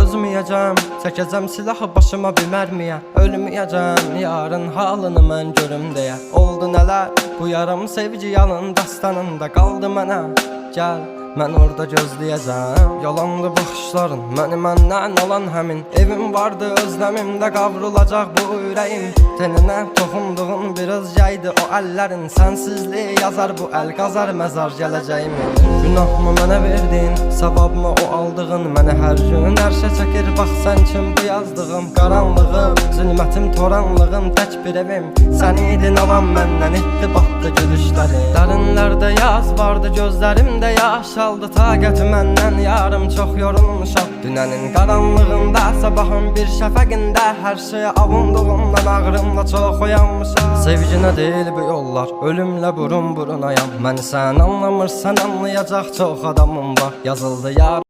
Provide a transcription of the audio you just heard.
dözməyəcəm, çəkəcəm silahı başıma bir mərmiyə. Ölməyəcəm, yarın halını mən görüm deyə. Oldu nələr, bu yarım sevgi yalın dastanında qaldı mənə. Gəl, mən orada gözləyəcəm. Yalandı baxışların, məni məndən alan həmin. Evim vardı özləmimdə qavrulacaq bu ürəyim. Teninə toxunduğun bir özgəydi o əllərin. Sənsizliyi yazar bu əl qazar məzar gələcəyimin. Günahımı mənə verdin, savabımı o aldığın. Məni hər gün ərşə çəkir, bax sən kim bu yazdığım. Qaranlığım, zülmətim, toranlığım, tək bir evim. Sən idin alan məndən, etdi batdı gülüşləri. Dərinlərdə yaz vardı, gözlərimdə yaş aldı. Taqəti məndən yarım çox yorulmuşam. Dünənin qaranlığında, sabahın bir şəfəqində. Hər şeyə avunduğumdan ağrımla çox oyanmışam. Sevginə deyil bu yollar, ölümlə burun burunayam. Məni sən anlamırsan, anlayacaq çox adamım var. Yazıldı yar